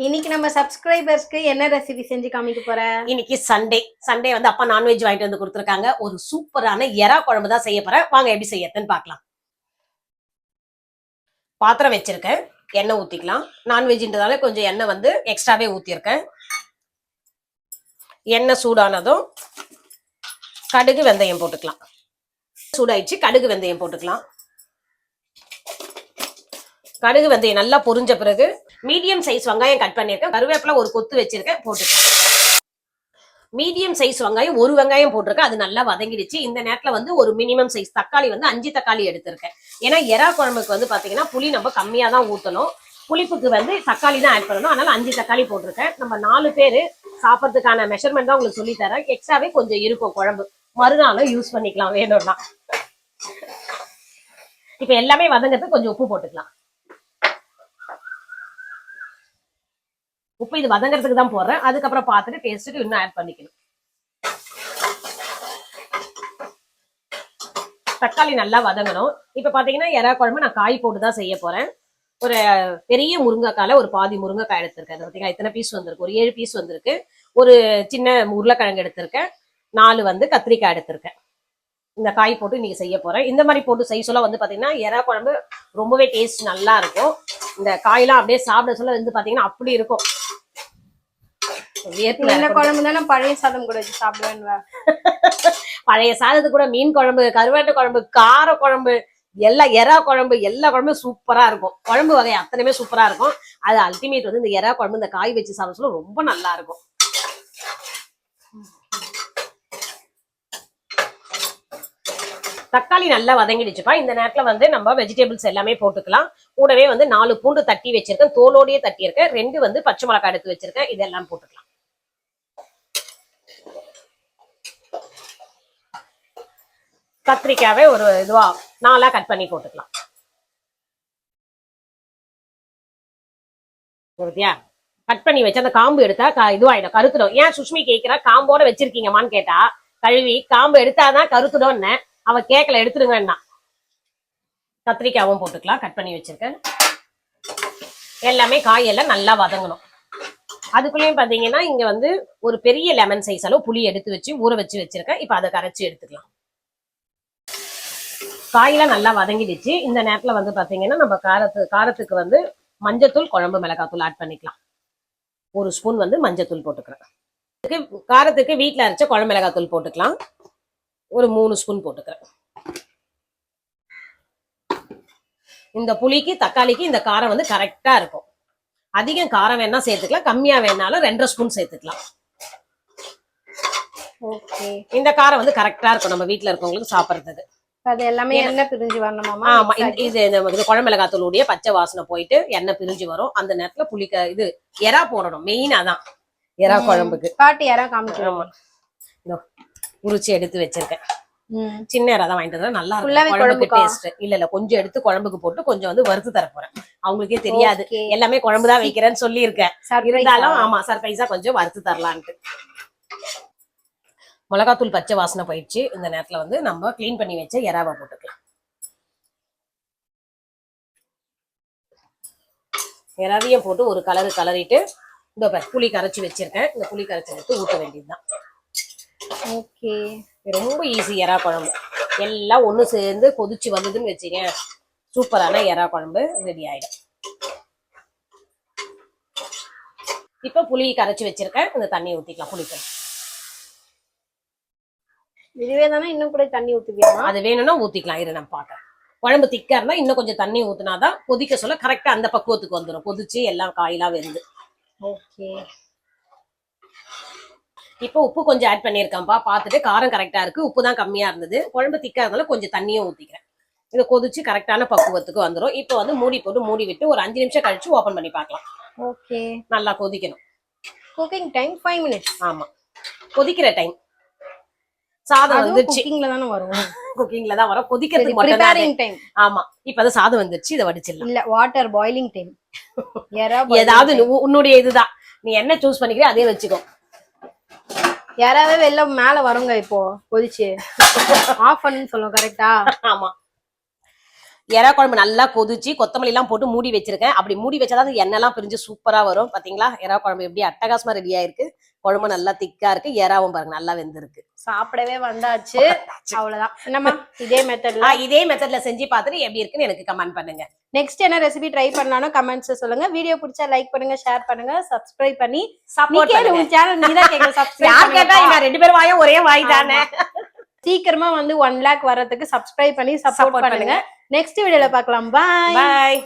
இன்னைக்கு நம்ம சப்ஸ்கிரைபர்ஸ்க்கு என்ன ரெசிபி செஞ்சு காமிக்க போற? இன்னைக்கு சண்டே வந்து அப்பா நான்வெஜ் வாங்கிட்டு வந்து கொடுத்துருக்காங்க. ஒரு சூப்பரான எறா குழம்பு தான் செய்ய போறேன். வாங்க எப்படி செய்யறதுன்னு பார்க்கலாம். பாத்திரம் வச்சிருக்கேன், எண்ணெய் ஊத்திக்கலாம். நான்வெஜ்ன்றதால கொஞ்சம் எண்ணெய் வந்து எக்ஸ்ட்ராவே ஊத்திருக்கேன். எண்ணெய் சூடானதும் கடுகு வெந்தயம் போட்டுக்கலாம். சூடாயிடுச்சு, கடுகு வெந்தயம் போட்டுக்கலாம். கடுகு வெந்தயம் நல்லா பொரிஞ்ச பிறகு மீடியம் சைஸ் வெங்காயம் கட் பண்ணிருக்கேன். கருவேப்பிலை ஒரு கொத்து வச்சிருக்கேன், போட்டுக்கலாம். மீடியம் சைஸ் வெங்காயம் ஒரு வெங்காயம் போட்டிருக்கேன், அது நல்லா வதங்கிடுச்சு. இந்த நேரத்துல வந்து ஒரு மினிமம் சைஸ் தக்காளி வந்து 5 தக்காளி எடுத்திருக்கேன். ஏன்னா எறா குழம்புக்கு வந்து பாத்தீங்கன்னா புளி நம்ம கம்மியா தான் ஊத்தணும், புளிப்புக்கு வந்து தக்காளி தான் ஆட் பண்ணணும். அதனால 5 தக்காளி போட்டிருக்கேன். நம்ம 4 பேரு சாப்பிட்றதுக்கான மெஷர்மெண்ட் தான் உங்களுக்கு சொல்லி தரேன். எக்ஸ்ட்ராவே கொஞ்சம் இருக்கும் குழம்பு, மறுநாளும் யூஸ் பண்ணிக்கலாம் வேணும்னா. இப்ப எல்லாமே வதங்கிறதுக்கு கொஞ்சம் உப்பு போட்டுக்கலாம். உப்பு இது வதங்கிறதுக்கு தான் போடுறேன், அதுக்கப்புறம் பார்த்துட்டு டேஸ்ட்டுக்கு இன்னும் ஆட் பண்ணிக்கணும். தக்காளி நல்லா வதங்கணும். இப்ப பாத்தீங்கன்னா எறா குழம்பு நான் காய் போட்டு தான் செய்ய போறேன். ஒரு பெரிய முருங்கைக்கால ஒரு பாதி முருங்கைக்காய் எடுத்திருக்கேன். பாத்தீங்கன்னா எத்தனை பீஸ் வந்திருக்கு, ஒரு 7 பீஸ் வந்திருக்கு. ஒரு சின்ன உருளைக்கிழங்கு எடுத்திருக்கேன், 4 வந்து கத்திரிக்காய் எடுத்திருக்கேன். இந்த காய் போட்டு நீங்க செய்ய போறேன். இந்த மாதிரி போட்டு செய்ய சொல்ல வந்து பாத்தீங்கன்னா எறா குழம்பு ரொம்பவே டேஸ்ட் நல்லா இருக்கும். இந்த காயெல்லாம் அப்படியே சாப்பிட சொல்ல வந்து பாத்தீங்கன்னா அப்படி இருக்கும். குழம்பு தானே பழைய சாதம் கூட வச்சு சாப்பிடுவேன். பழைய சாதத்து கூட மீன் குழம்பு, கருவாட்டு குழம்பு, கார குழம்பு, எல்லா எறா குழம்பு, எல்லா குழம்பும் சூப்பரா இருக்கும். குழம்பு வகை அத்தனையுமே சூப்பரா இருக்கும். அது அல்டிமேட் வந்து இந்த எறா குழம்பு இந்த காய் வச்சு சாப்பிட சொல்ல ரொம்ப நல்லா இருக்கும். தக்காளி நல்லா வதங்கிடுச்சுப்பா. இந்த நேரத்துல வந்து நம்ம வெஜிடபிள்ஸ் எல்லாமே போட்டுக்கலாம். கூடவே வந்து 4 பூண்டு தட்டி வச்சிருக்கேன், தோலோடையே தட்டி இருக்கேன். 2 வந்து பச்சை மிளகாய் எடுத்து வச்சிருக்கேன், இதெல்லாம் போட்டுக்கலாம். கத்திரிக்காவே ஒரு இதுவா 4ஆ கட் பண்ணி போட்டுக்கலாம். கட் பண்ணி வச்சு அந்த காம்பு எடுத்தா இதுவாயிடும், கருத்துடும். ஏன் சுஷ்மி கேட்கிறா காம்போட வச்சிருக்கீங்கம்மான்னு கேட்டா, கழுவி காம்பு எடுத்தாதான் கருத்துடும். அவ கேட்கல, எடுத்துடுங்கன்னா. கத்திரிக்காவும் போட்டுக்கலாம், கட் பண்ணி வச்சிருக்கேன். எல்லாமே காயெல்லாம் நல்லா வதங்கணும். அதுக்குள்ளேயும் பாத்தீங்கன்னா இங்க வந்து ஒரு பெரிய லெமன் சைஸ் அளவு புளி எடுத்து வச்சு ஊற வச்சு வச்சிருக்கேன். இப்ப அதை கரைச்சி எடுத்துக்கலாம். காயெல்லாம் நல்லா வதங்கிடுச்சு. இந்த நேரத்துல வந்து பாத்தீங்கன்னா நம்ம காரத்துக்கு வந்து மஞ்சத்தூள், குழம்பு மிளகாத்தூள் ஆட் பண்ணிக்கலாம். 1 ஸ்பூன் வந்து மஞ்சத்தூள் போட்டுக்கிறேன். காரத்துக்கு வீட்டுல அரைச்ச குழம்பு மிளகாத்தூள் போட்டுக்கலாம், ஒரு 3 ஸ்பூன் போட்டுக்கிறேன். இந்த புளிக்கு தக்காளிக்கு இந்த காரம் வந்து கரெக்டா இருக்கும். அதிகம் காரம் வேணா சேர்த்துக்கலாம், கம்மியா வேணாலும் 2.5 ஸ்பூன் சேர்த்துக்கலாம். இந்த காரம் வந்து கரெக்டா இருக்கும் நம்ம வீட்டுல இருக்கவங்களுக்கு சாப்பிடுறதுக்கு. அது எல்லாமே எண்ணெய் பிரிஞ்சு வரணுமாமா? ஆமா, இது குழம்பு மிளகாத்தூளுடைய பச்சை வாசனை போயிட்டு எண்ணெய் பிரிஞ்சு வரும். அந்த நேரத்துல இது எறா போடணும், மெயினா தான் எறா குழம்புக்கு. காட்டு எறா காமிக்கிறோம். உரிச்சு எடுத்து வச்சிருக்கேன். சின்ன எறா தான் வாங்கிட்டு வந்தேன், நல்லா இருக்கும் குழம்புக்கு டேஸ்ட். இல்ல கொஞ்சம் எடுத்து குழம்புக்கு போட்டு கொஞ்சம் வந்து வறுத்து தர போறேன். அவங்களுக்கே தெரியாது, எல்லாமே குழம்புதான் வைக்கிறேன்னு சொல்லி இருக்கேன். இருந்தாலும் ஆமா சர்ப்ரைஸா கொஞ்சம் வறுத்து தரலான்ட்டு. மிளகாத்தூள் பச்சை வாசனை போயிடுச்சு. இந்த நேரத்துல வந்து நம்ம கிளீன் பண்ணி வச்ச எறாவை போட்டுக்கலாம். எறாவையும் போட்டு ஒரு கலரிட்டு இந்த புளி கரைச்சி வச்சிருக்கேன். இந்த புளி கரைச்சி எடுத்து ஊட்ட வேண்டியதுதான். ஓகே, ரொம்ப ஈஸி எறா குழம்பு. எல்லாம் ஒண்ணு சேர்ந்து கொதிச்சு வந்ததுன்னு வச்சுங்க, சூப்பரான எறா குழம்பு ரெடி ஆயிடும். இப்ப புளி கரைச்சி வச்சிருக்கேன், இந்த தண்ணி ஊத்திக்கலாம். புளிக்கணும். இதுவே தானே இன்னும் கூட தண்ணி ஊத்துவியா? அது வேணும்னா ஊத்திக்கலாம், இரு நான் பாக்கிறேன். குழம்பு திக்கா இருந்தா இன்னும் கொஞ்சம் தண்ணி ஊத்துனாதான் கொதிக்க சொல்ல கரெக்டா அந்த பக்குவத்துக்கு வந்துடும், கொதிச்சு எல்லாம் காயெல்லாம் வெந்து. ஓகே, இப்போ உப்பு கொஞ்சம் ஆட் பண்ணியிருக்கேன்ப்பா. பார்த்துட்டு காரம் கரெக்டா இருக்கு, உப்பு தான் கம்மியா இருந்தது. குழம்பு திக்கா இருந்தாலும் கொஞ்சம் தண்ணியும் ஊத்திக்கிறேன். இதை கொதிச்சு கரெக்டான பக்குவத்துக்கு வந்துடும். இப்போ வந்து மூடி போட்டு மூடி விட்டு ஒரு 5 நிமிஷம் கழிச்சு ஓபன் பண்ணி பார்க்கலாம். ஓகே, நல்லா கொதிக்கணும். Cooking time 5 minutes. ஆமா, கொதிக்கிற டைம். சாதம் வந்துருச்சு, குக்கிங்ல தான வரும். குக்கிங்ல தான் வரும், கொதிக்கிறதுக்கு மட்டும் டைம். ஆமா, இப்ப அது சாதம் வந்துருச்சு, இதை வடிச்சிடலாம். இல்ல, வாட்டர் பாயிலிங் டைம். ஏதாவது உன்னுடைய இதுதான், நீ என்ன சூஸ் பண்ணிக்கிற அதே வச்சுக்கோ. யாராவது வெளில மேல வருங்க இப்போ கொதிச்சு ஆஃப் பண்ணுன்னு சொல்லுவோம், கரெக்டா? ஆமா, எறா குழம்பு நல்லா கொதிச்சு கொத்தமல்லி எல்லாம் போட்டு மூடி வச்சிருக்கேன். அப்படி மூடி வச்சாதான் அந்த எண்ணெய் எல்லாம் பிரிஞ்சு சூப்பரா வரும். பாத்தீங்களா எறா குழம்பு எப்படி அட்டகாசமா ரெடியா இருக்கு. குழம்பு நல்லா திக்கா இருக்கு. எறாவும் பாருங்க நல்லா வெந்திருக்கு. சாப்பிடவே வந்தாச்சு. அவ்வளவுதான். என்னம்மா இதே மெத்தட்ல இதே மெத்தட்ல செஞ்சு பார்த்துட்டு எப்படி இருக்குன்னு எனக்கு கமெண்ட் பண்ணுங்க. நெக்ஸ்ட் என்ன ரெசிபி ட்ரை பண்ணாலும் கமெண்ட்ஸ் சொல்லுங்க. வீடியோ பிடிச்சா லைக் பண்ணுங்க, ஷேர் பண்ணுங்க, சப்ஸ்கிரைப் பண்ணி சப்போர்ட் பண்ணுங்க. உங்க சேனல் நீதான் கேட்க யார் சப்ஸ்கிரைப் கேட்டா இங்க 2 பேர் வாயும் ஒரே வாய் தானே. சீக்கிரமா வந்து 1 lakh வரதுக்கு சப்ஸ்கிரைப் பண்ணி சப்போர்ட் பண்ணுங்க. நெக்ஸ்ட் வீடியோல பார்க்கலாம். பாய். பாய்.